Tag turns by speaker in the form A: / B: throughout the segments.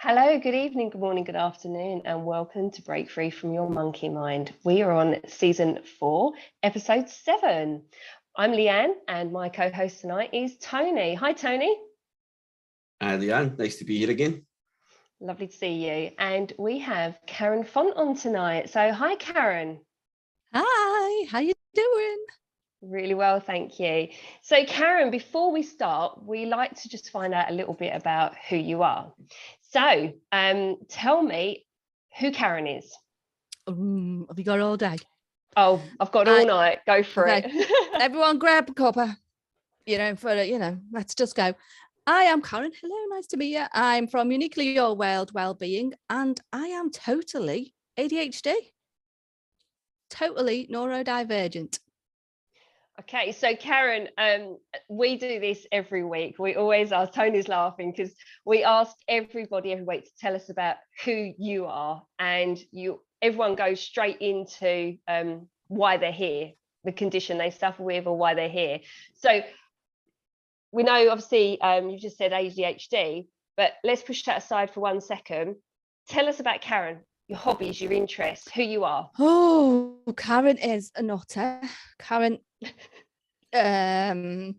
A: Hello, good evening, good morning, good afternoon, and welcome to Break Free from Your Monkey Mind. We are on season 4, episode 7. I'm Leanne, and my co-host tonight is Tony. Hi, Tony.
B: Hi, Leanne. Nice to be here again.
A: Lovely to see you. And we have Karen Font on tonight. So, hi, Karen.
C: Hi, how you doing?
A: Really well, thank you. So, Karen, before we start, we like to just find out a little bit about who you are. So, tell me who Karen is.
C: Have you got all day?
A: Oh, I've got all night. Go for it.
C: Everyone grab a cuppa, let's just go. I am Karen. Hello, nice to meet you. I'm from Uniquely Your World Wellbeing, and I am totally ADHD. Totally neurodivergent.
A: Okay, so Karen, we do this every week. We always ask, Tony's laughing because we ask everybody every week to tell us about who you are, and everyone goes straight into why they're here, the condition they suffer with, or why they're here. So we know, obviously, you just said ADHD, but let's push that aside for 1 second. Tell us about Karen, your hobbies, your interests, who you are.
C: Oh, Karen is a nutter. Karen, right,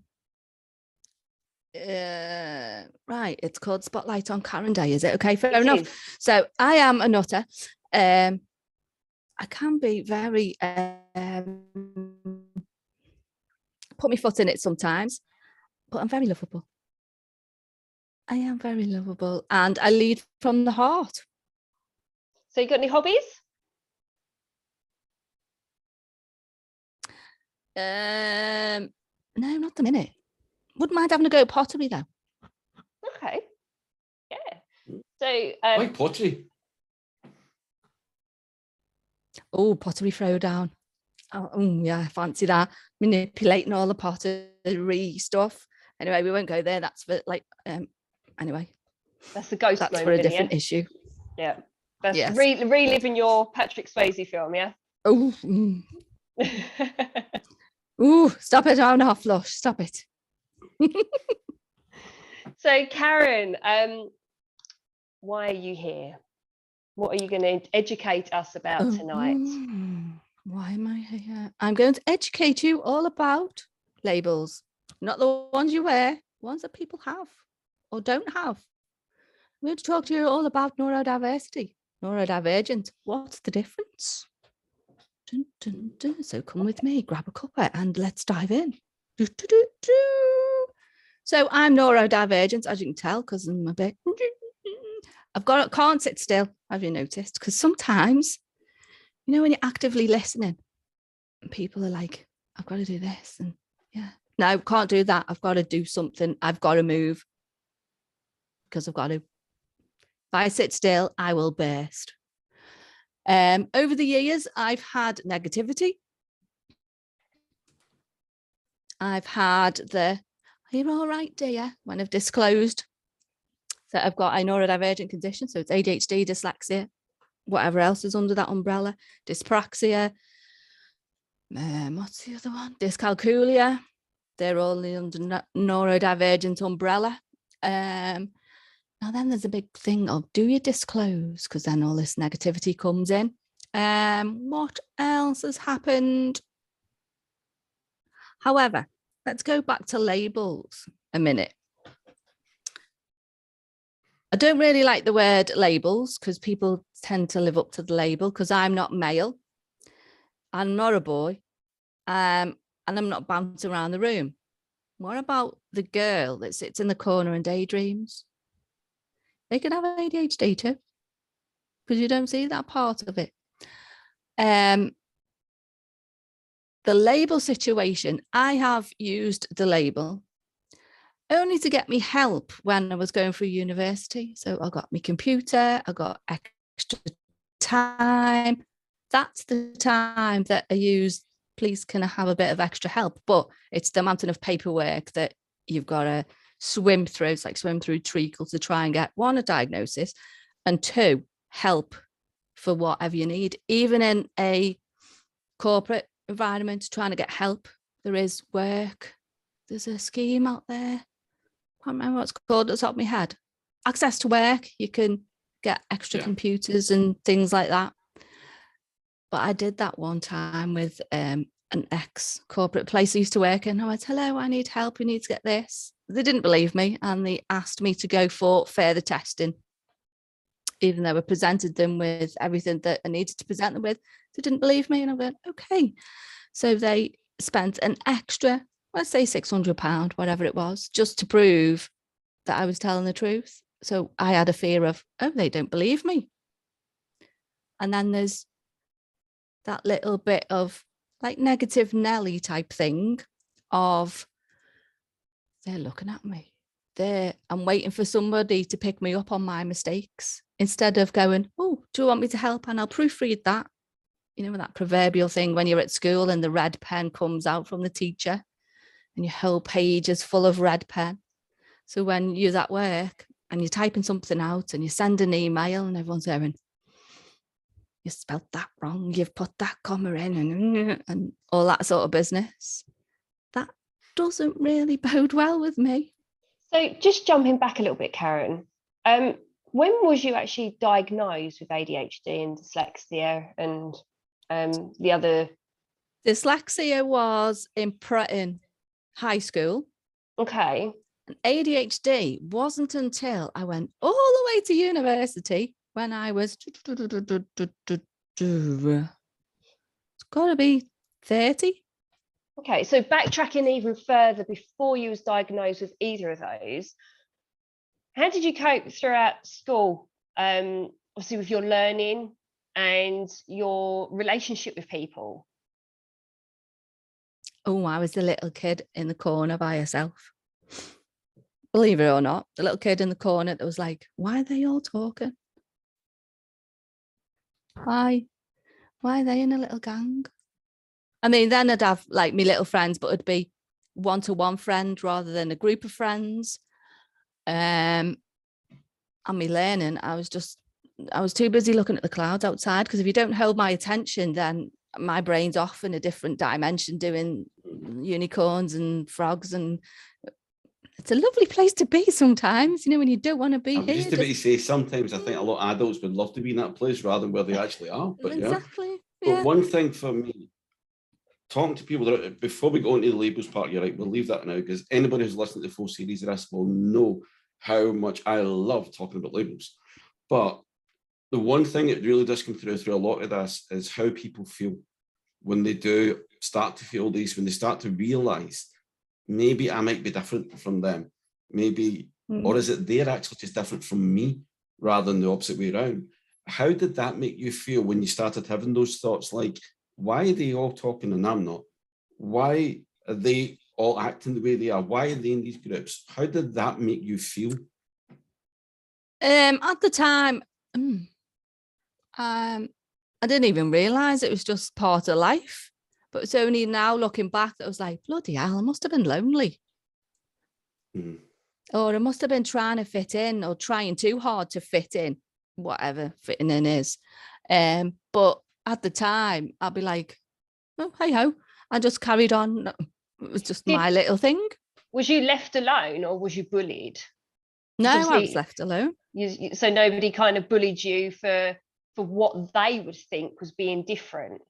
C: it's called Spotlight on Karen Day, is it? Okay, fair enough. So I am a nutter. I can be very put my foot in it sometimes, but I'm very lovable. I am very lovable, and I lead from the heart.
A: So you got any hobbies?
C: No, not the minute. Wouldn't mind having a go at pottery though.
A: Okay. Yeah. So
B: Why pottery?
C: Oh, pottery throwdown. Oh, yeah, I fancy that. Manipulating all the pottery stuff. Anyway, we won't go there. That's for anyway.
A: That's the ghost
C: That's
A: moment,
C: for a different issue.
A: Yeah. That's reliving your Patrick Swayze film, yeah?
C: Oh. Ooh, stop it, I'm not flush. Stop it.
A: So, Karen, why are you here? What are you going to educate us about tonight?
C: Why am I here? I'm going to educate you all about labels. Not the ones you wear, ones that people have or don't have. I'm going to talk to you all about neurodiversity, neurodivergent. What's the difference? Dun, dun, dun. So come with me, grab a cuppa, and let's dive in. Do, do, do, do. So I'm neurodivergent, as you can tell, because I'm a bit. Can't sit still, have you noticed? Because sometimes, when you're actively listening, and people are like, I've got to do this, and no, can't do that. I've got to do something. I've got to move because I've got to. If I sit still, I will burst. Over the years, I've had negativity. I've had are you all right, dear? When I've disclosed that I've got a neurodivergent condition. So it's ADHD, dyslexia, whatever else is under that umbrella, dyspraxia. What's the other one? Dyscalculia. They're all under neurodivergent umbrella. Now then there's a big thing of, do you disclose? Because then all this negativity comes in. What else has happened? However, let's go back to labels a minute. I don't really like the word labels because people tend to live up to the label, because I'm not male. I'm not a boy. And I'm not bouncing around the room. What about the girl that sits in the corner and daydreams? They can have ADHD too, because you don't see that part of it. The label situation, I have used the label only to get me help when I was going through university. So I got my computer, I got extra time. That's the time that I use, please can I have a bit of extra help? But it's the mountain of paperwork that you've got to swim through. It's like swim through treacle to try and get, 1, a diagnosis, and 2, help for whatever you need. Even in a corporate environment, trying to get help, there is work. There's a scheme out there. I can't remember what it's called at the top of my head. Access to work. You can get extra
B: Yeah.
C: computers and things like that. But I did that one time with an ex-corporate place I used to work in. I went, hello, I need help. We need to get this. They didn't believe me, and they asked me to go for further testing. Even though I presented them with everything that I needed to present them with, they didn't believe me. And I went, okay. So they spent an extra, let's say £600, whatever it was, just to prove that I was telling the truth. So I had a fear of, oh, they don't believe me. And then there's that little bit of like negative Nelly type thing of, they're looking at me. I'm waiting for somebody to pick me up on my mistakes instead of going, oh, do you want me to help? And I'll proofread that. You know, that proverbial thing when you're at school and the red pen comes out from the teacher and your whole page is full of red pen. So when you're at work and you're typing something out and you send an email and everyone's going, you spelled that wrong, you've put that comma in and all that sort of business. That doesn't really bode well with me.
A: So just jumping back a little bit, Karen, when was you actually diagnosed with ADHD and dyslexia and the other?
C: Dyslexia was in high school.
A: Okay.
C: And ADHD wasn't until I went all the way to university when I was, it's got to be 30.
A: Okay, so backtracking even further before you was diagnosed with either of those, how did you cope throughout school? Obviously with your learning and your relationship with people.
C: Oh, I was the little kid in the corner by herself. Believe it or not, the little kid in the corner that was like, why are they all talking? Why are they in a little gang? I mean, then I'd have like my little friends, but it'd be one-to-one friend rather than a group of friends. And me learning, I was too busy looking at the clouds outside, because if you don't hold my attention, then my brain's off in a different dimension doing unicorns and frogs, and it's a lovely place to be sometimes, you know, when you don't want to be
B: I was
C: here.
B: just about to say, sometimes I think a lot of adults would love to be in that place rather than where they actually are. But
C: exactly.
B: Yeah.
C: Yeah.
B: But one thing for me, talking to people that, before we go into the labels part, you're right, we'll leave that now, because anybody who's listening to the full series of this will know how much I love talking about labels. But the one thing that really does come through a lot of this is how people feel when they do start to feel these, when they start to realize maybe I might be different from them, maybe, or is it they're actually just different from me rather than the opposite way around? How did that make you feel when you started having those thoughts, like, why are they all talking and I'm not? Why are they all acting the way they are? Why are they in these groups? How did that make you feel?
C: At the time, I didn't even realize it was just part of life. But it's only now looking back that I was like, bloody hell, I must have been lonely. Or I must have been trying to fit in, or trying too hard to fit in, whatever fitting in is. But at the time, I'd be like, oh, hey ho. I just carried on. It was just my little thing.
A: Was you left alone or was you bullied?
C: No, I was left alone.
A: So nobody kind of bullied you for what they would think was being different?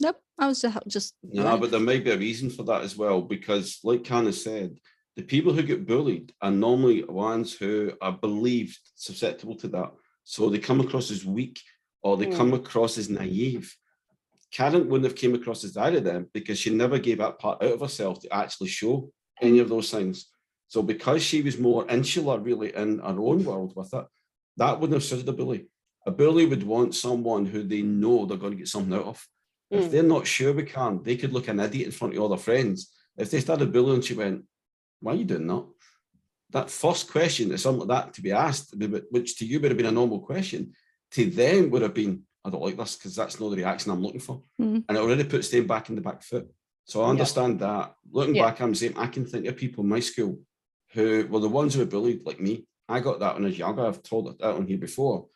C: Nope, I was just
B: no,
C: left.
B: But there might be a reason for that as well, because like Hannah said, the people who get bullied are normally ones who are believed susceptible to that. So they come across as weak, or they come across as naive. Karen wouldn't have came across as either of them, because she never gave that part out of herself to actually show any of those things. So because she was more insular really in her own world with it, that wouldn't have suited a bully. A bully would want someone who they know they're going to get something out of. If they're not sure they could look an idiot in front of all their friends. If they started bullying, she went, why are you doing that? That first question is something like that to be asked, which to you would have been a normal question, to them would have been, I don't like this because that's not the reaction I'm looking for. And it already puts them back in the back foot. So I understand that. Looking back, I'm saying I can think of people in my school who were the ones who were bullied like me. I got that when I was younger. I've told that on here before.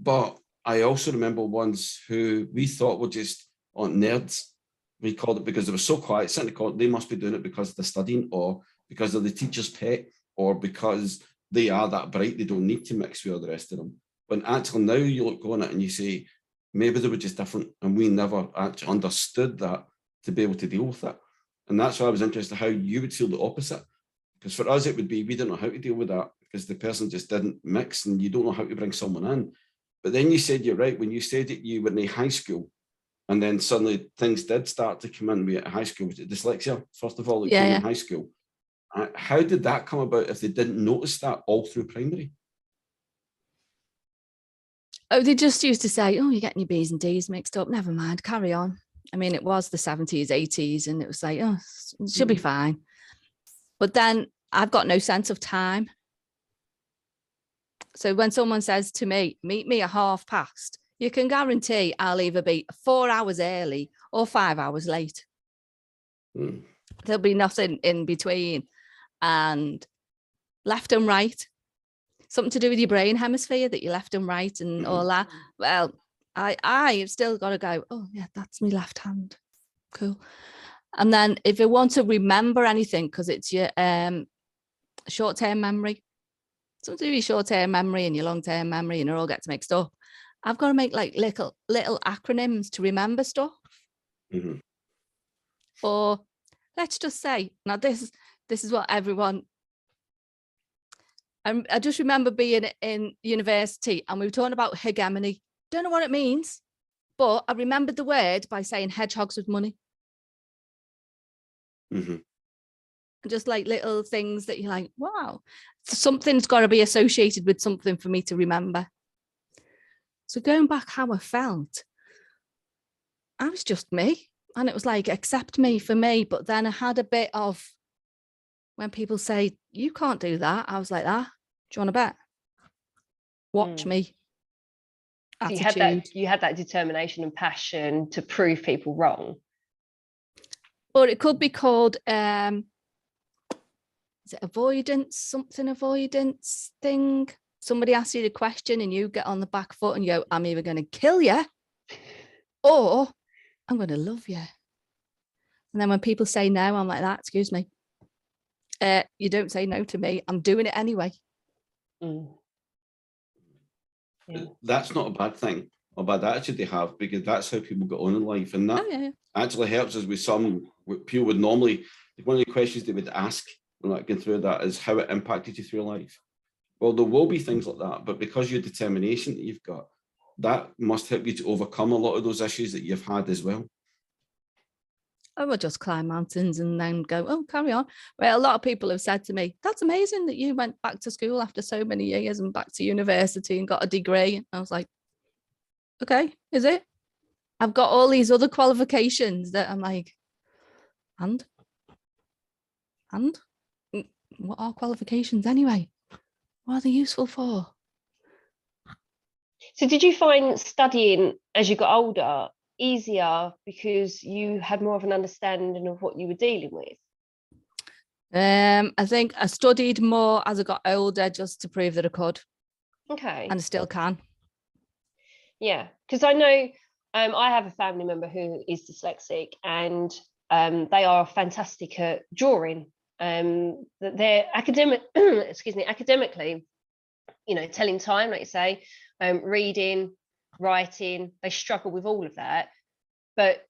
B: But I also remember ones who we thought were just nerds. We called it because they were so quiet, sitting in the corner, they must be doing it because they're studying, or because they're the teacher's pet, or because they are that bright, they don't need to mix with all the rest of them. But actually now you look on it and you say, maybe they were just different and we never actually understood that to be able to deal with it. And that's why I was interested how you would feel the opposite. Because for us, it would be, we don't know how to deal with that because the person just didn't mix and you don't know how to bring someone in. But then you said, you're right, when you said that you were in high school and then suddenly things did start to come in with high school, was it dyslexia, first of all, that came in high school? How did that come about if they didn't notice that all through primary?
C: Oh, they just used to say, oh, you're getting your B's and D's mixed up. Never mind, carry on. I mean, it was the 70s, 80s, and it was like, oh, it should be fine. But then I've got no sense of time. So when someone says to me, meet me at past, you can guarantee I'll either be 4 hours early or 5 hours late. There'll be nothing in between. And left and right, something to do with your brain hemisphere, that you're left and right and all that. Well, I've still got to go, oh yeah, that's my left hand. Cool. And then if you want to remember anything, because it's your short-term memory, something to do with your short-term memory and your long-term memory, and it all gets mixed up. I've got to make like little acronyms to remember stuff. Or let's just say, now this is what everyone, I just remember being in university and we were talking about hegemony. Don't know what it means, but I remembered the word by saying hedgehogs with money. Just like little things that you're like, wow, something's got to be associated with something for me to remember. So going back how I felt, I was just me. And it was like, accept me for me. But then I had a bit of, when people say, you can't do that, I was like, do you want to bet? Watch me.
A: So
C: Attitude.
A: you had that determination and passion to prove people wrong.
C: Or it could be called, is it avoidance, something avoidance thing? Somebody asks you the question and you get on the back foot and you go, I'm either going to kill you or I'm going to love you. And then when people say no, I'm like that, excuse me. You don't say no to me. I'm doing it anyway.
B: Yeah. That's not a bad thing or bad attitude they have, because that's how people get on in life. And that actually helps us with some, what people would normally, one of the questions they would ask when like going through that is how it impacted you through life. Well, there will be things like that, but because your determination that you've got, that must help you to overcome a lot of those issues that you've had as well.
C: I would just climb mountains and then go, oh, carry on. Well, a lot of people have said to me, that's amazing that you went back to school after so many years and back to university and got a degree. And I was like, okay, is it? I've got all these other qualifications that I'm like, and what are qualifications anyway? What are they useful for?
A: So did you find studying as you got older easier because you had more of an understanding of what you were dealing with?
C: I think I studied more as I got older just to prove that I could.
A: Okay.
C: And I still can.
A: Yeah, because I know I have a family member who is dyslexic, and they are fantastic at drawing. They're academically, you know, telling time, like you say, reading, writing, they struggle with all of that, but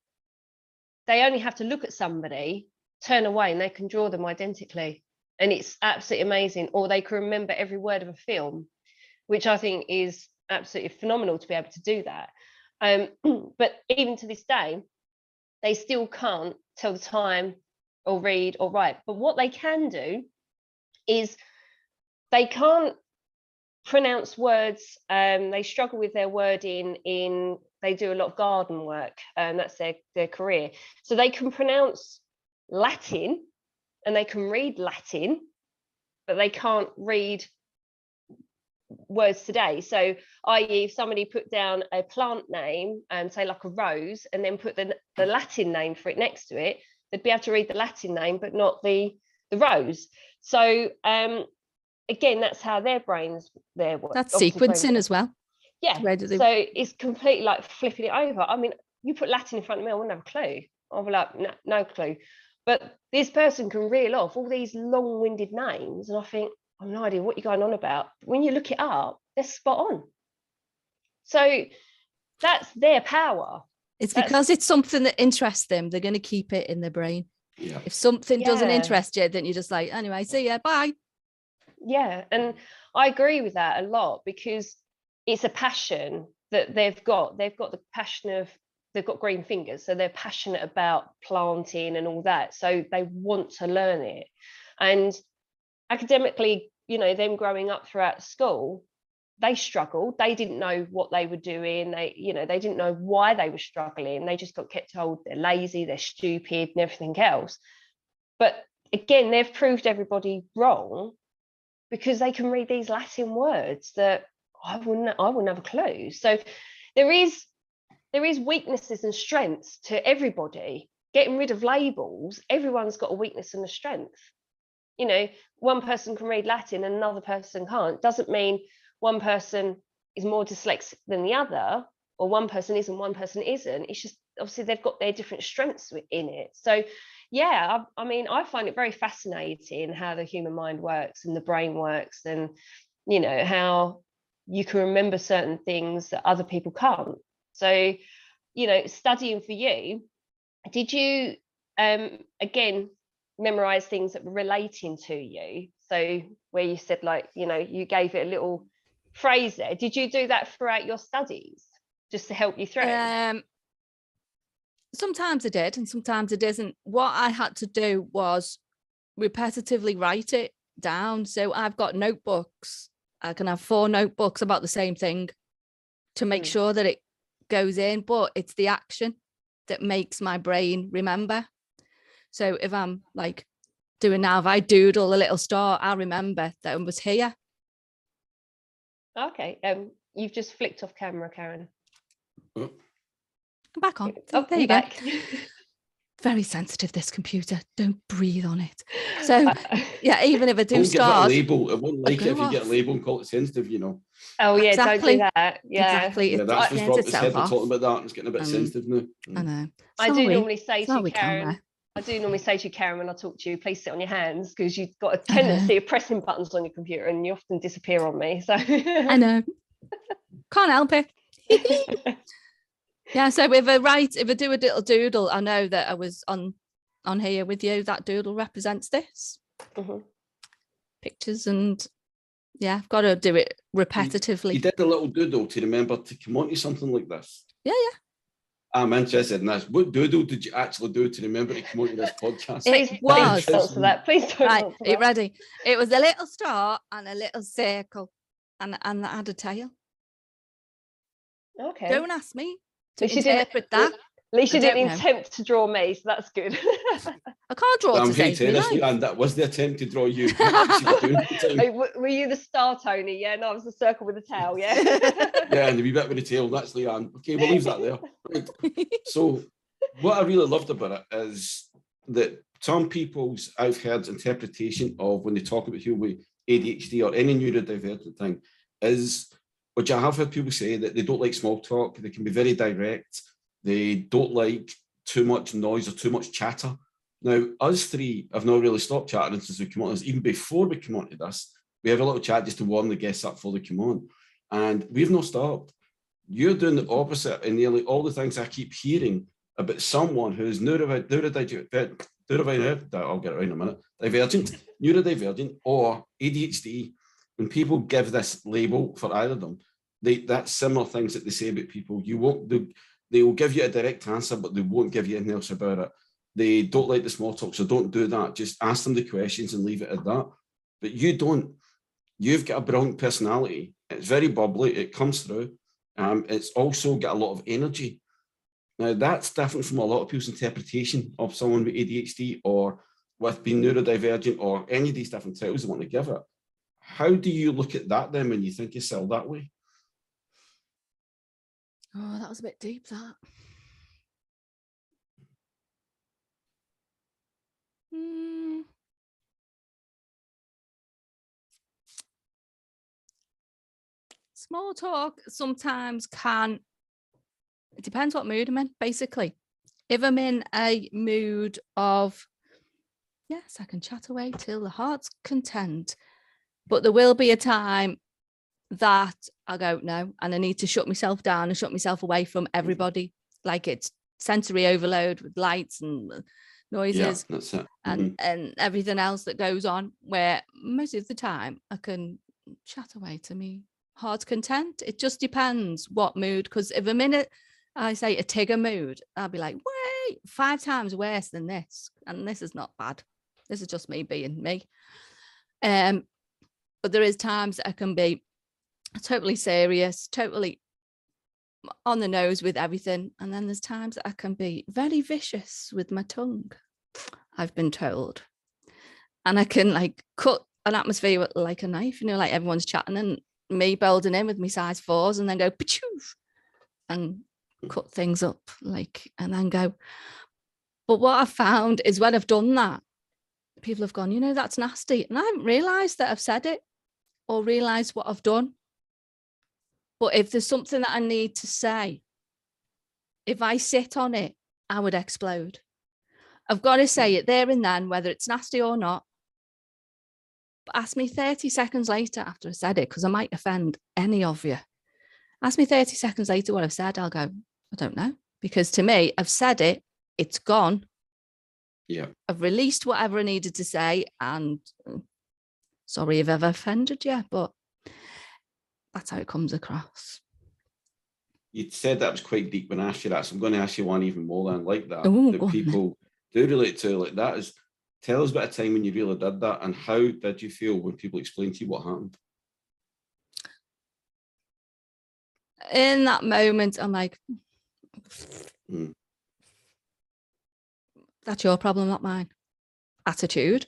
A: they only have to look at somebody, turn away, and they can draw them identically, and it's absolutely amazing. Or they can remember every word of a film, which I think is absolutely phenomenal to be able to do that. But even to this day, they still can't tell the time or read or write. But what they can do is they can't pronounce words. They struggle with their wording they do a lot of garden work, and that's their career. So they can pronounce Latin and they can read Latin, but they can't read words today. So i.e. if somebody put down a plant name and say like a rose and then put the Latin name for it next to it, they'd be able to read the Latin name but not the rose. So again, that's how their brains,
C: that's sequencing as well.
A: Yeah. So it's completely like flipping it over. I mean, you put Latin in front of me, I wouldn't have a clue. I'll be like, no clue. But this person can reel off all these long-winded names, and I think, I've no idea what you're going on about. When you look it up, they're spot on. So that's their power.
C: It's because it's something that interests them. They're going to keep it in their brain.
B: Yeah.
C: If something doesn't interest you, then you're just like, anyway, see ya, bye.
A: Yeah, and I agree with that a lot, because it's a passion that they've got. They've got the passion of, they've got green fingers, so they're passionate about planting and all that. So they want to learn it. And academically, you know, them growing up throughout school, they struggled. They didn't know what they were doing. They, you know, they didn't know why they were struggling. They just got kept told they're lazy, they're stupid, and everything else. But again, they've proved everybody wrong, because they can read these Latin words that I wouldn't have a clue. So there is weaknesses and strengths to everybody. Getting rid of labels, everyone's got a weakness and a strength. You know, one person can read Latin and another person can't. Doesn't mean one person is more dyslexic than the other, or one person is and one person isn't. It's just obviously they've got their different strengths in it. So yeah, I mean, I find it very fascinating how the human mind works and the brain works, and you know, how you can remember certain things that other people can't. So, you know, studying for you, did you again memorize things that were relating to you? So where you said, like, you know, you gave it a little phrase there. Did you do that throughout your studies just to help you through?
C: Sometimes I did and sometimes it isn't. What I had to do was repetitively write it down. So I've got notebooks. I can have 4 notebooks about the same thing to make sure that it goes in, but it's the action that makes my brain remember. So if I'm like doing now, if I doodle a little star, I'll remember that it was here.
A: Okay. You've just flicked off camera, Karen.
C: Come back on.
A: Oh,
C: there you go.
A: back.
C: Very sensitive, this computer. Don't breathe on it. So yeah, even if I do stars,
B: it won't like it if you get a label and call it sensitive, you know.
A: Oh yeah,
C: exactly.
A: Don't do that. Yeah,
C: exactly.
B: Yeah, that's what's wrong with his head. We're talking about that, and it's getting a bit sensitive now.
C: I know.
A: I do normally say to
C: you,
A: Karen, when I talk to you, please sit on your hands, because you've got a tendency of pressing buttons on your computer and you often disappear on me. So
C: I know. Can't help it. Yeah, so if I do a little doodle, I know that I was on here with you. That doodle represents this. Pictures, and yeah, I've got to do it repetitively.
B: You did a little doodle to remember to come on to something like this.
C: Yeah.
B: I'm interested in this. What doodle did you actually do to remember to come on to this podcast?
C: It was.
A: Please answer that. Please don't
C: right,
A: answer
C: are you
A: that.
C: ready? It was a little star and a little circle, and that had a tail.
A: Okay.
C: Don't ask me to interpret that.
A: At least you didn't attempt to draw me, so that's good.
C: I can't draw to save me life.
B: And that was the attempt to draw you.
A: Were you the star, Tony? Yeah, no, I was the circle with the tail, yeah.
B: Yeah, and the wee bit with the tail, that's Leanne. Okay, we'll leave that there. Right. So what I really loved about it is that some people's, I've heard, interpretation of when they talk about people with ADHD or any neurodivergent thing is, which I have heard people say, that they don't like small talk, they can be very direct, they don't like too much noise or too much chatter. Now, us three have not really stopped chatting since we come on this. Even before we come on to this, we have a little chat just to warm the guests up before they come on. And we've not stopped. You're doing the opposite in nearly all the things I keep hearing about someone who's neurodivergent, I'll get it right in a minute, neurodivergent or ADHD. When people give this label for either of them, that's similar things that they say about people. They will give you a direct answer, but they won't give you anything else about it. They don't like the small talk, so don't do that. Just ask them the questions and leave it at that. But you don't. You've got a brilliant personality. It's very bubbly. It comes through. It's also got a lot of energy. Now, that's different from a lot of people's interpretation of someone with ADHD or with being neurodivergent or any of these different titles they want to give it. How do you look at that then when you think yourself that way?
C: Oh, that was a bit deep, that. Small talk sometimes can, it depends what mood I'm in, basically. If I'm in a mood of, yes, I can chat away till the heart's content, But there will be a time that I go, no, and I need to shut myself down and shut myself away from everybody. Like it's sensory overload with lights and noises,
B: that's it.
C: and everything else that goes on, where most of the time I can chat away to me heart's content. It just depends what mood, because if I'm in I say a Tigger mood, I'll be like, wait, 5 times worse than this, and this is not bad. This is just me being me. But there is times that I can be totally serious, totally on the nose with everything, and then there's times that I can be very vicious with my tongue, I've been told, and I can like cut an atmosphere with like a knife, like everyone's chatting and me building in with my size 4s, and then go and cut things up, like, and then go. But what I've found is when I've done that, people have gone, that's nasty, and I haven't realized that I've said it or realized what I've done. But if there's something that I need to say, if I sit on it, I would explode. I've got to say it there and then, whether it's nasty or not. But ask me 30 seconds later after I said it, because I might offend any of you. Ask me 30 seconds later what I've said, I'll go, I don't know. Because to me, I've said it, it's gone.
B: Yeah.
C: I've released whatever I needed to say, and sorry if I've offended you, but that's how it comes across.
B: You said that was quite deep when I asked you that, so I'm going to ask you one even more than like that.
C: Ooh,
B: that people do relate to, like that is, tell us about a time when you really did that, and how did you feel when people explained to you what happened?
C: In that moment, I'm like, that's your problem, not mine. Attitude.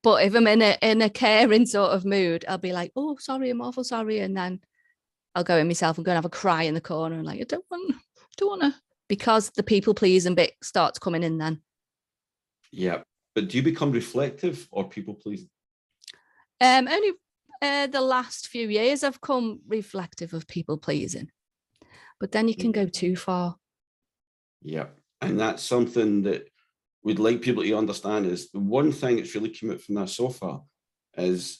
C: But if I'm in a caring sort of mood, I'll be like, oh, sorry, I'm awful sorry. And then I'll go in myself and go and have a cry in the corner and like, I don't want to, because the people pleasing bit starts coming in then.
B: Yeah. But do you become reflective or people pleasing?
C: Only the last few years I've come reflective of people pleasing. But then you can go too far. Yeah.
B: And that's something that we'd like people to understand, is the one thing that's really come out from that so far is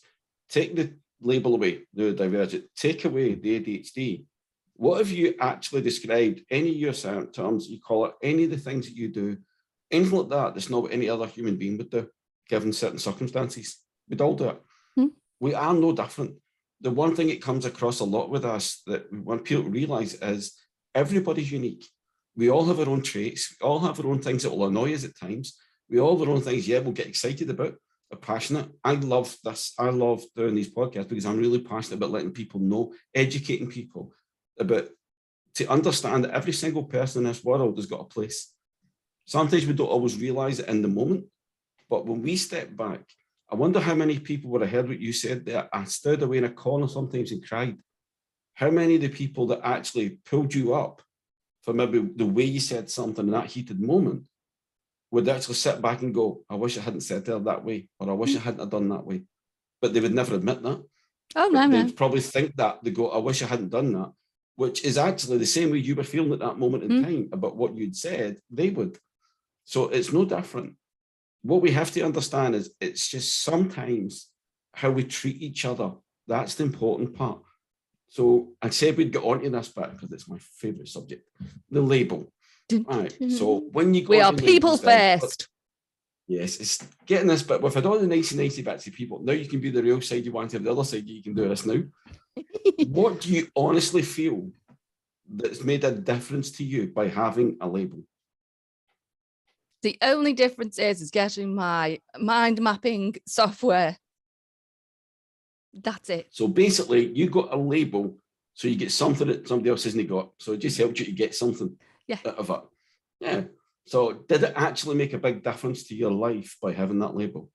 B: take the label away, the divergent, take away the ADHD. What have you actually described? Any of your terms, you call it, any of the things that you do, anything like that, that's not what any other human being would do, given certain circumstances. We'd all do it. We are no different. The one thing it comes across a lot with us that we want people to realize is everybody's unique. We all have our own traits. We all have our own things that will annoy us at times. We all have our own things, we'll get excited about, are passionate. I love this. I love doing these podcasts because I'm really passionate about letting people know, educating people about, to understand that every single person in this world has got a place. Sometimes we don't always realize it in the moment, but when we step back, I wonder how many people would have heard what you said there. I stood away in a corner sometimes and cried. How many of the people that actually pulled you up for maybe the way you said something in that heated moment would actually sit back and go, I wish I hadn't said that way, or I wish I hadn't have done that way. But they would never admit that.
C: Oh, no,
B: they'd probably think that. They go, I wish I hadn't done that, which is actually the same way you were feeling at that moment in time about what you'd said, they would. So it's no different. What we have to understand is it's just sometimes how we treat each other. That's the important part. So I said we'd get onto this bit because it's my favourite subject, the label. Right. So when you go,
C: we are people first.
B: Yes, it's getting this bit. We've had all the nicey bits of people. Now you can be the real side you want to have, the other side you can do this now. What do you honestly feel that's made a difference to you by having a label?
C: The only difference is getting my mind mapping software. That's it.
B: So basically, you got a label, so you get something that somebody else hasn't got. So it just helps you to get something out of it. Yeah. So did it actually make a big difference to your life by having that label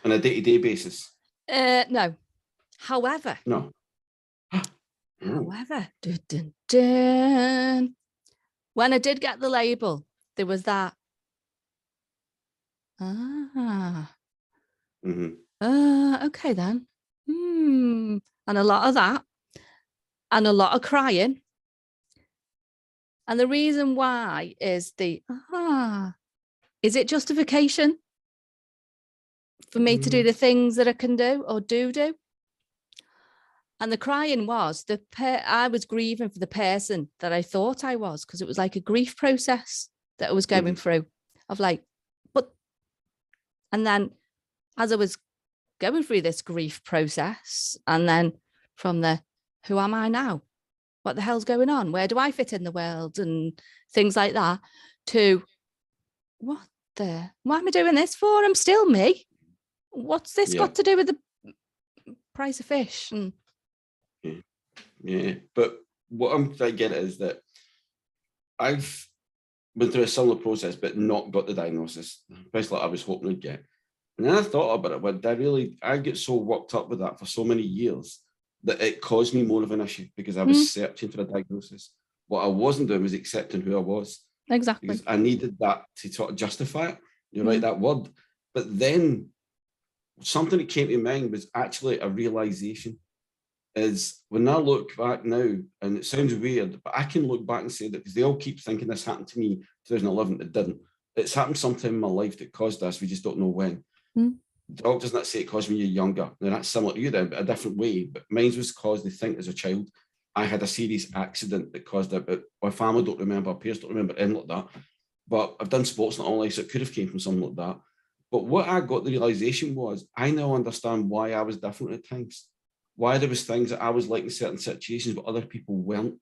B: on a day-to-day basis?
C: No. However.
B: No.
C: However. Dun, dun, dun. When I did get the label, there was that. Okay then. And a lot of that. And a lot of crying. And the reason why is is it justification for me to do the things that I can do or do? And the crying was I was grieving for the person that I thought I was, because it was like a grief process that I was going through of like, but, and then as I was going through this grief process, and then from the, who am I now? What the hell's going on? Where do I fit in the world? And things like that, to what am I doing this for? I'm still me. What's this got to do with the price of fish? And
B: yeah, but what I'm trying to get at is that I've been through a similar process, but not got the diagnosis, especially like I was hoping to get. And then I thought about it, but I get so worked up with that for so many years that it caused me more of an issue, because I was searching for a diagnosis. What I wasn't doing was accepting who I was.
C: Exactly.
B: Because I needed that to sort of justify it. You're right, that word. But then something that came to mind was actually a realization. Is when I look back now, and it sounds weird, but I can look back and say that, because they all keep thinking this happened to me 2011, it didn't. It's happened sometime in my life that caused this. We just don't know when. Doctors not say it caused when you're younger. Now that's similar to you then, but a different way. But mine was caused, they think, as a child. I had a serious accident that caused it, but my family don't remember, my peers don't remember anything like that. But I've done sports not all life, so it could have came from something like that. But what I got the realization was, I now understand why I was different at times. Why there was things that I was like in certain situations, but other people weren't.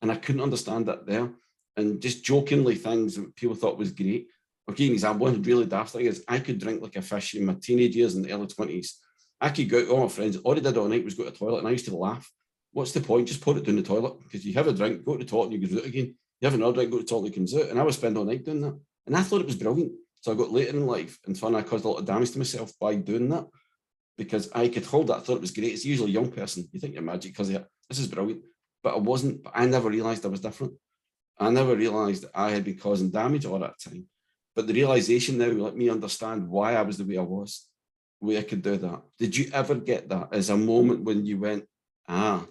B: And I couldn't understand that there. And just jokingly, things that people thought was great. I'll give you an example. One really daft thing is, I could drink like a fish in my teenage years and the early 20s. I could go out with all my friends. All I did all night was go to the toilet, and I used to laugh. What's the point? Just pour it down the toilet, because you have a drink, go to the toilet, and you go out again. You have another drink, go to the toilet, and comes out. And I would spend all night doing that. And I thought it was brilliant. So I got later in life, and I caused a lot of damage to myself by doing that, because I could hold that. I thought it was great. It's usually a young person. You think you're magic because this is brilliant. But I wasn't. But I never realized I was different. I never realized that I had been causing damage all that time. But the realization now let me understand why I was the way I was, the way I could do that. Did you ever get that as a moment when you went, now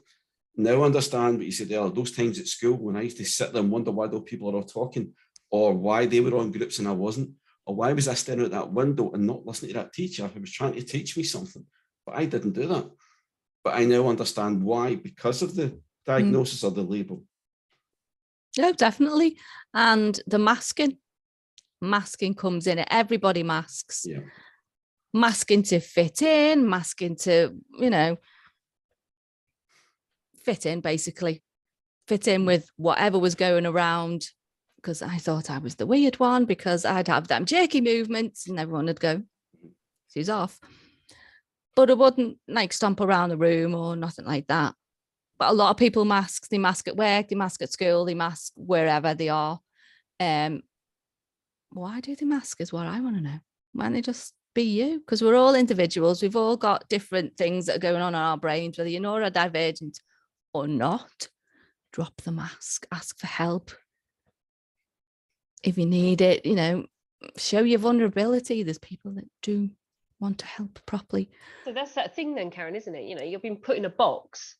B: I understand what you said earlier, those times at school when I used to sit there and wonder why those people are all talking, or why they were on groups and I wasn't, or why was I staring at that window and not listening to that teacher who was trying to teach me something, but I didn't do that. But I now understand why, because of the diagnosis or the label.
C: No, definitely. And the masking comes in. Everybody masks.
B: Yeah.
C: Masking to fit in, masking to, fit in, basically. Fit in with whatever was going around, because I thought I was the weird one, because I'd have them jerky movements and everyone would go, she's off. But I wouldn't like stomp around the room or nothing like that. But a lot of people mask. They mask at work, they mask at school, they mask wherever they are. Why do they mask is what I want to know. Why don't they just be you? Because we're all individuals. We've all got different things that are going on in our brains, whether you're neurodivergent or not. Drop the mask, ask for help. If you need it, show your vulnerability. There's people that do want to help properly.
A: So that's that thing then, Karen, isn't it? You've been put in a box,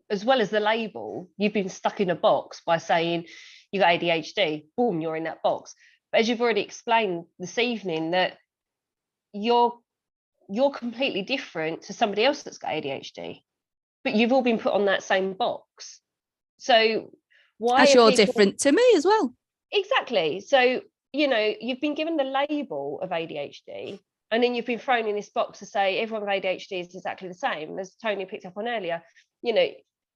A: as well as the label. You've been stuck in a box by saying you got ADHD. Boom, you're in that box. But as you've already explained this evening, that you're completely different to somebody else that's got ADHD, but you've all been put on that same box. So why
C: as you're different to me as well?
A: Exactly. So you've been given the label of ADHD, and then you've been thrown in this box to say everyone with ADHD is exactly the same. As Tony picked up on earlier,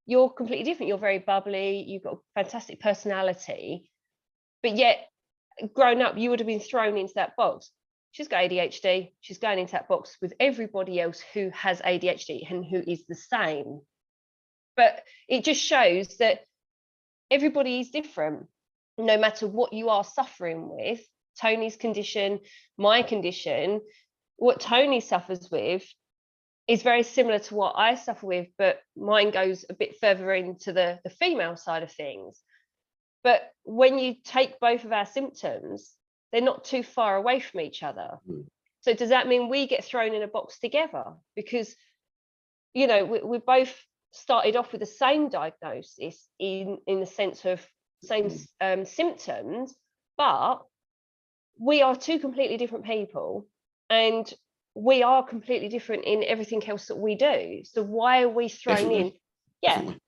A: you're completely different. You're very bubbly, you've got a fantastic personality, but yet grown up you would have been thrown into that box. She's got ADHD, she's going into that box with everybody else who has ADHD and who is the same. But it just shows that everybody is different, no matter what you are suffering with. Tony's condition, my condition, what Tony suffers with is very similar to what I suffer with, but mine goes a bit further into the female side of things. But when you take both of our symptoms, they're not too far away from each other. So does that mean we get thrown in a box together? Because, we both started off with the same diagnosis in the sense of same symptoms, but we are two completely different people, and we are completely different in everything else that we do. So why are we thrown in Yeah.
B: Definitely.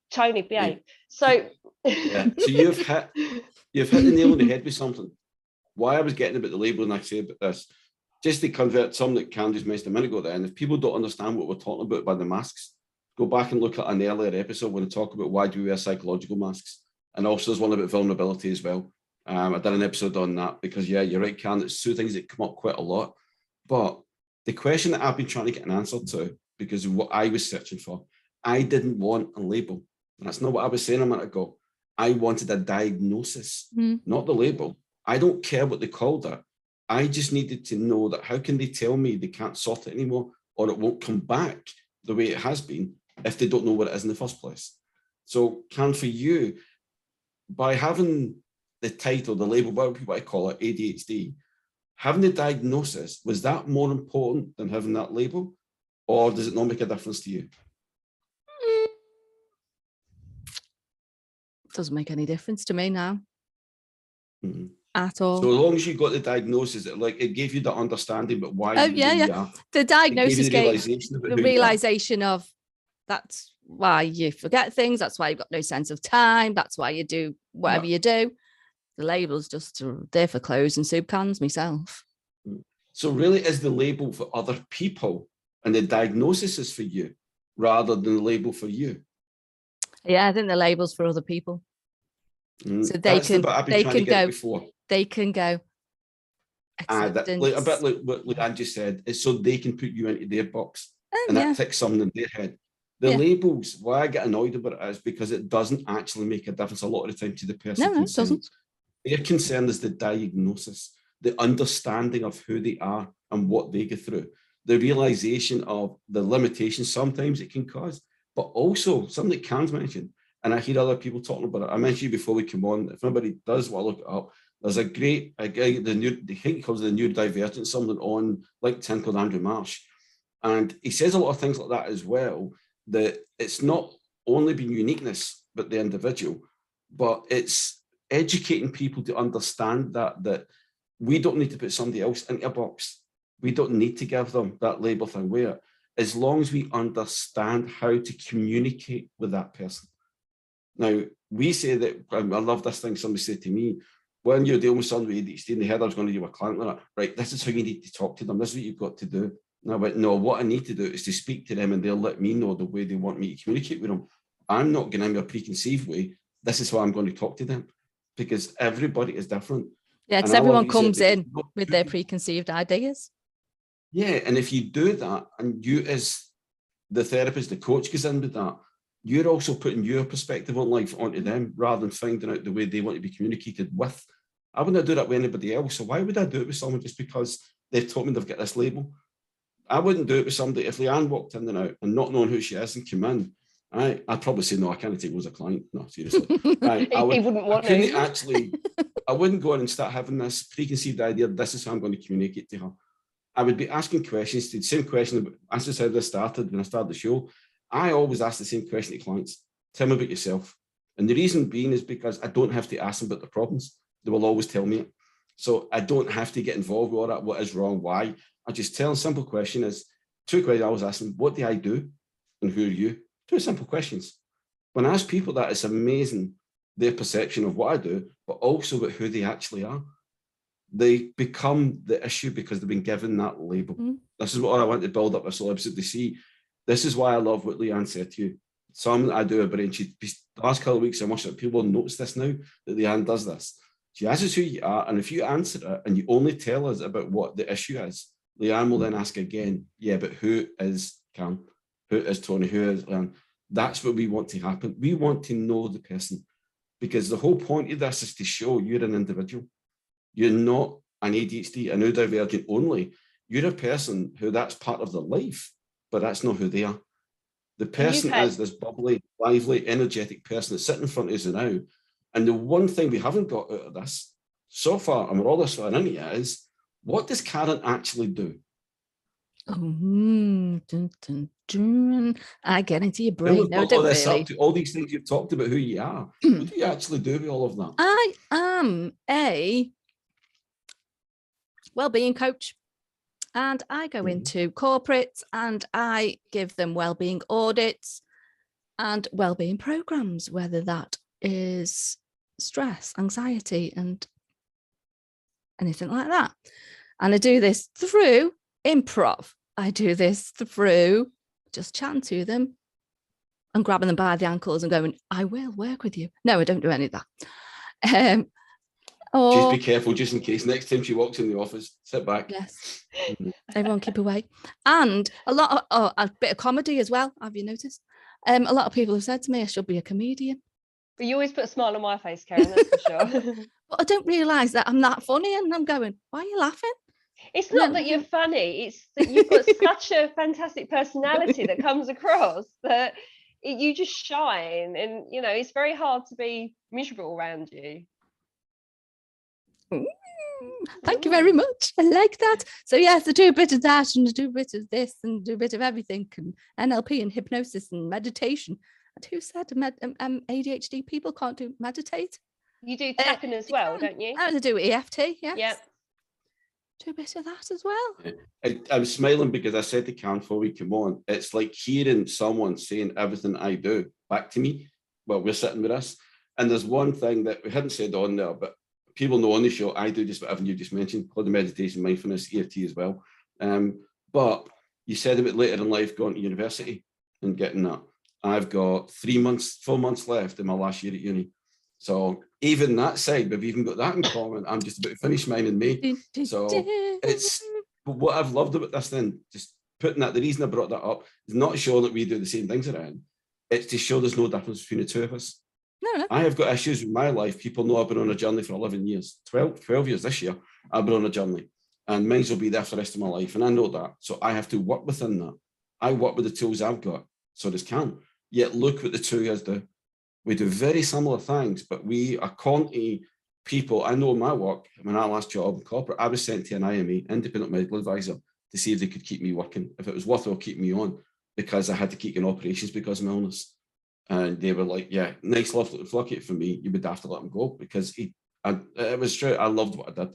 A: Tony, behave. So
B: yeah. So you've hit the nail on the head with something. Why I was getting about the label, and I say about this, just to convert something that Cam just mentioned a minute ago there, and if people don't understand what we're talking about by the masks, go back and look at an earlier episode when I talk about why do we wear psychological masks. And also there's one about vulnerability as well. I did an episode on that because, yeah, you're right, Cam, it's two things that come up quite a lot. But the question that I've been trying to get an answer to, because of what I was searching for, I didn't want a label. That's not what I was saying a minute ago. I wanted a diagnosis, not the label. I don't care what they called it. I just needed to know that how can they tell me they can't sort it anymore, or it won't come back the way it has been if they don't know what it is in the first place. So, Can, for you, by having the title, the label, what I call it, ADHD, having the diagnosis, was that more important than having that label, or does it not make a difference to you?
C: Doesn't make any difference to me now. At all.
B: So as long as you got the diagnosis, it gave you the understanding, but why you are.
C: The diagnosis
B: gave
C: the realization of that's why you forget things. That's why you've got no sense of time. That's why you do whatever you do. The label's just there for clothes and soup cans myself.
B: So really is the label for other people and the diagnosis is for you rather than the label for you?
C: Yeah, I think the label's for other people. So they can go. Acceptance.
B: A bit like what Leanne just said, is so they can put you into their box and that ticks something in their head. The labels, why I get annoyed about it is because it doesn't actually make a difference a lot of the time to the person concerned. It doesn't. Their concern is the diagnosis, the understanding of who they are and what they go through, the realization of the limitations sometimes it can cause, but also something that Cam's mentioned, and I hear other people talking about it. I mentioned you before we come on, if anybody does want to look it up, there's a guy, I think he calls it the neurodivergent, something on LinkedIn called Andrew Marsh. And he says a lot of things like that as well, that it's not only being uniqueness, but the individual, but it's educating people to understand that we don't need to put somebody else into a box. We don't need to give them that label thing, where as long as we understand how to communicate with that person. Now, we say that, I love this thing somebody said to me, when you're dealing with somebody with ADHD and they heard I was going to do a client like that, right, this is how you need to talk to them. This is what you've got to do. And I went, no, what I need to do is to speak to them and they'll let me know the way they want me to communicate with them. I'm not going in a preconceived way. This is how I'm going to talk to them because everybody is different.
C: Yeah, because everyone comes in with their preconceived ideas.
B: Yeah, and if you do that and you as the therapist, the coach goes in with that, you're also putting your perspective on life onto them rather than finding out the way they want to be communicated with. I wouldn't do that with anybody else. So why would I do it with someone just because they've told me they've got this label? I wouldn't do it with somebody. If Leanne walked in and out and not knowing who she is and came in, right, I'd probably say, no, I can't take her as a client. No, seriously. Right,
A: I
B: wouldn't go in and start having this preconceived idea, this is how I'm going to communicate to her. I would be asking questions, the same question, as I said, when I started the show, I always ask the same question to clients. Tell me about yourself. And the reason being is because I don't have to ask them about their problems. They will always tell me it. So I don't have to get involved with all that. What is wrong? Why? I just tell a simple question is, two questions I always ask them, what do I do? And who are you? Two simple questions. When I ask people that, it's amazing their perception of what I do, but also about who they actually are. They become the issue because they've been given that label. This is what I want to build up this whole episode to see. This is why I love what Leanne said to you. Something I do about it. The last couple of weeks, I'm watching people notice this now, that Leanne does this. She asks us who you are, and if you answer it and you only tell us about what the issue is, Leanne will then ask again, yeah, but who is Cam? Who is Tony? Who is Leanne? That's what we want to happen. We want to know the person because the whole point of this is to show you're an individual. You're not an ADHD, a neurodivergent only. You're a person who that's part of their life, but that's not who they are. The person is this bubbly, lively, energetic person that's sitting in front of us now. And the one thing we haven't got out of this so far, and we're all this far into it, is what does Karen actually do?
C: Dun, dun, dun. I get into your brain. No, don't really.
B: All these things you've talked about who you are. What do you actually do with all of that?
C: I am a well-being coach. And I go into corporates and I give them well-being audits and well-being programs, whether that is stress, anxiety, and anything like that. And I do this through improv. I do this through just chatting to them and grabbing them by the ankles and going, I will work with you. No, I don't do any of that.
B: Just be careful, just in case. Next time she walks in the office, sit back.
C: Yes. Everyone keep away. And a lot of a bit of comedy as well. Have you noticed? A lot of people have said to me I should be a comedian.
A: But you always put a smile on my face, Karen, that's for sure.
C: But I don't realise that I'm that funny, and I'm going, why are you laughing?
A: It's not that you're funny, it's that you've got such a fantastic personality that comes across that you just shine, and you know, it's very hard to be miserable around you.
C: Thank you very much. I like that. So yes, I do a bit of that, and I do a bit of this, and do a bit of everything, and NLP and hypnosis and meditation. And who said ADHD people can't meditate?
A: You do tapping as well, don't you?
C: I do EFT, yes.
A: Yeah.
C: Do a bit of that as well.
B: I'm smiling because I said to Karen before we come on, it's like hearing someone saying everything I do back to me while we're sitting with us. And there's one thing that we hadn't said on there, but people know on the show, I do just whatever you just mentioned, called the meditation, mindfulness, EFT as well. But you said about later in life going to university and getting that. I've got 4 months left in my last year at uni. So even that side, we've even got that in common. I'm just about to finish mine in May. So it's what I've loved about this then, just putting that, the reason I brought that up is not to show that we do the same things around. It's to show there's no difference between the two of us.
C: No.
B: I have got issues with my life. People know I've been on a journey for 11 years, 12 years this year. I've been on a journey, and mine will be there for the rest of my life. And I know that. So I have to work within that. I work with the tools I've got. So does Can. Yet look what the two of us do. We do very similar things, but we are constantly people. I know my work, my last job in corporate, I was sent to an IME, independent medical advisor, to see if they could keep me working, if it was worthwhile keep me on, because I had to keep in operations because of my illness. And they were like, yeah, nice luck it for me. You would have to let him go because it was true. I loved what I did.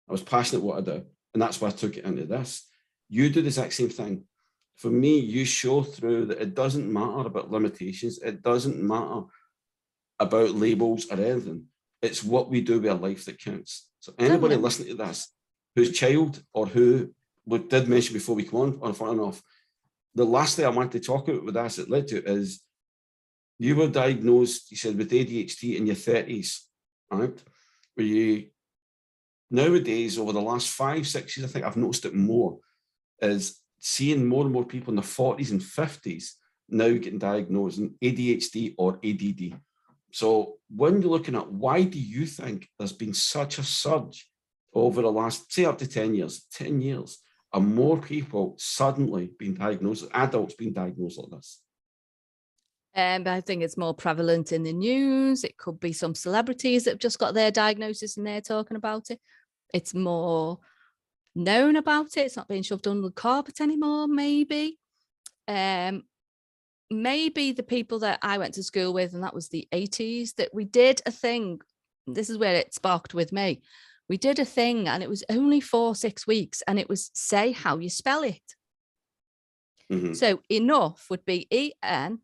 B: I was passionate what I did. And that's why I took it into this. You do the exact same thing. For me, you show through that it doesn't matter about limitations. It doesn't matter about labels or anything. It's what we do with our life that counts. So anybody listening to this, whose child or who we did mention before we come on front and off, the last thing I want to talk about with this it led to is you were diagnosed, you said, with ADHD in your 30s, right? Where you nowadays, over the last 5-6 years, I think I've noticed it more, is seeing more and more people in their 40s and 50s now getting diagnosed in ADHD or ADD. So when you're looking at why do you think there's been such a surge over the last, say up to 10 years, are more people suddenly being diagnosed, adults being diagnosed like this?
C: I think it's more prevalent in the news. It could be some celebrities that have just got their diagnosis and they're talking about it. It's more known about it. It's not being shoved under the carpet anymore, maybe. Maybe the people that I went to school with, and that was the 80s, that we did a thing. This is where it sparked with me. We did a thing and it was only 4-6 weeks and it was say how you spell it. Mm-hmm. So enough would be ENOFF.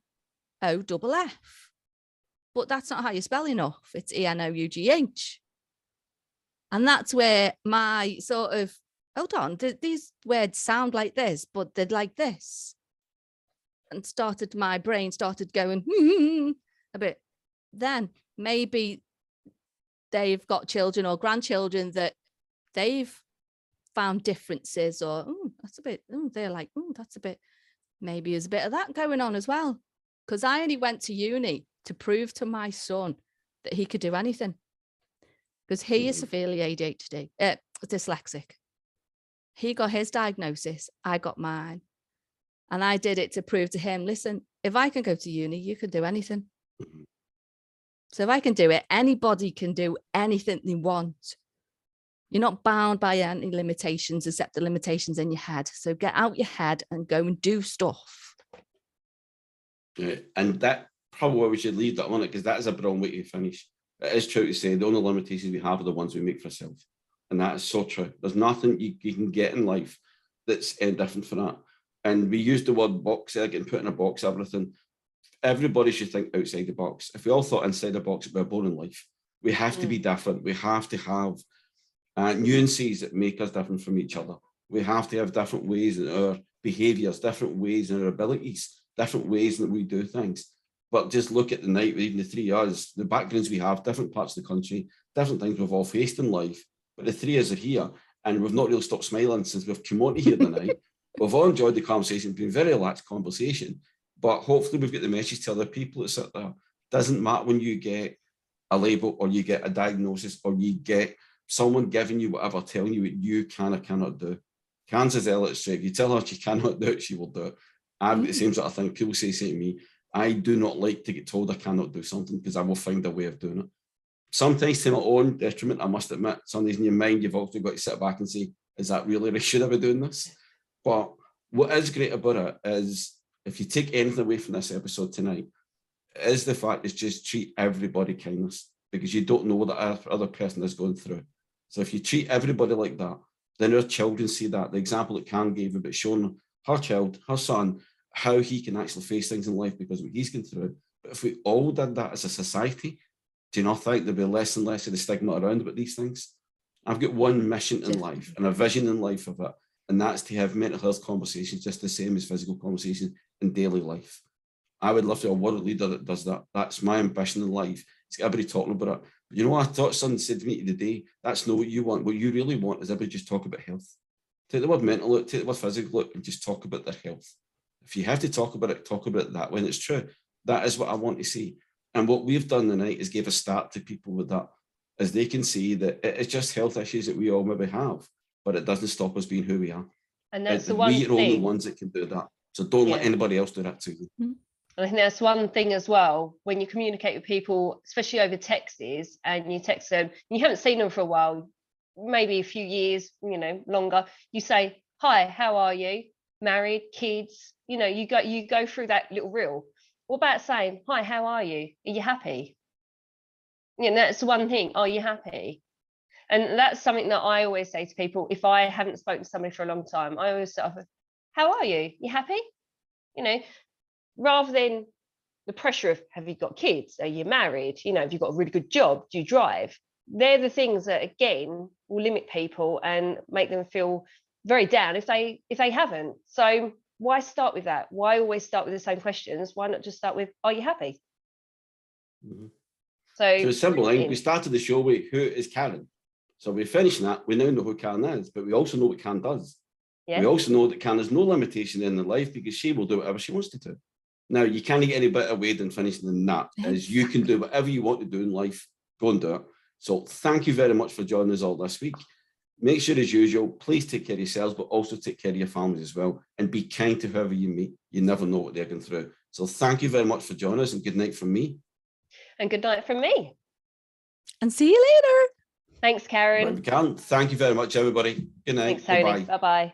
C: But that's not how you spell enough. It's ENOUGH. And that's where my sort of, hold on, these words sound like this, but they're like this. And my brain started going a bit. Then maybe they've got children or grandchildren that they've found differences or, that's a bit, they're like, that's a bit, maybe there's a bit of that going on as well. Because I only went to uni to prove to my son that he could do anything. Because he is severely ADHD, dyslexic. He got his diagnosis, I got mine. And I did it to prove to him, listen, if I can go to uni, you can do anything. So if I can do it, anybody can do anything they want. You're not bound by any limitations except the limitations in your head. So get out your head and go and do stuff.
B: Yeah, and that probably where we should leave that on it, because that is a brilliant way to finish. It is true to say the only limitations we have are the ones we make for ourselves. And that is so true. There's nothing you can get in life that's any different for that. And we use the word box, getting put in a box, everything. everybody should think outside the box. If we all thought inside the box, it'd be a boring life. We have to be different. We have to have nuances that make us different from each other. We have to have different ways in our behaviours, different ways in our abilities, different ways that we do things. But just look at the night, even the three of us, the backgrounds we have, different parts of the country, different things we've all faced in life. But the three of us are here, and we've not really stopped smiling since we've come on here tonight. We've all enjoyed the conversation, been very relaxed conversation. But hopefully we've got the message to other people that sit there. Doesn't matter when you get a label or you get a diagnosis or you get someone giving you whatever, telling you what you can or cannot do. Can's is straight. If you tell her she cannot do it, she will do it. I've got the same sort of thing. People say to me, I do not like to get told I cannot do something because I will find a way of doing it. Sometimes to my own detriment, I must admit, sometimes in your mind, you've also got to sit back and say, is that really, should I be doing this? But what is great about it is, if you take anything away from this episode tonight, is the fact is just treat everybody kindness, because you don't know what the other person is going through. So if you treat everybody like that, then our children see that. The example that Can gave about showing her child, her son, how he can actually face things in life because of what he's going through. But if we all did that as a society, do you not think there'd be less and less of the stigma around about these things? I've got one mission in life and a vision in life of it, and that's to have mental health conversations just the same as physical conversations in daily life. I would love to be a world leader that does that. That's my ambition in life. It's got everybody talking about it. But you know what I thought someone said to me today? That's not what you want. What you really want is everybody just talk about health. Take the word mental look, take the word physical look, and just talk about their health. If you have to talk about it that when it's true. That is what I want to see. And what we've done tonight is give a start to people with that, as they can see that it's just health issues that we all maybe have, but it doesn't stop us being who we are.
A: And that's the one
B: we are
A: thing.
B: only ones that can do that. So don't let anybody else do that to you.
A: I think that's one thing as well, when you communicate with people, especially over texts, and you text them, and you haven't seen them for a while, maybe a few years, longer, you say, hi, how are you? Married, kids, you go through that little reel. What about saying, hi, how are you? Are you happy? That's the one thing. Are you happy? And that's something that I always say to people. If I haven't spoken to somebody for a long time, I always start off, how are you? You happy? Rather than the pressure of, have you got kids? Are you married? Have you got a really good job? Do you drive? They're the things that, again, will limit people and make them feel very down if they haven't. So why start with that? Why always start with the same questions? Why not just start with, are you happy?
B: Mm-hmm.
A: So
B: it's simple. We started the show with, who is Karen? So we're finishing that. We now know who Karen is, but we also know what Karen does. Yeah. We also know that Karen has no limitation in her life because she will do whatever she wants to do. Now, you can't get any better way than finishing than that, as you can do whatever you want to do in life. Go and do it. So thank you very much for joining us all this week. Make sure, as usual, please take care of yourselves, but also take care of your families as well. And be kind to whoever you meet. You never know what they're going through. So thank you very much for joining us, and good night from me.
A: And good night from me.
C: And see you later.
A: Thanks, Karen.
B: Thank you very much, everybody. Good night.
A: Thanks, Tony. Bye-bye.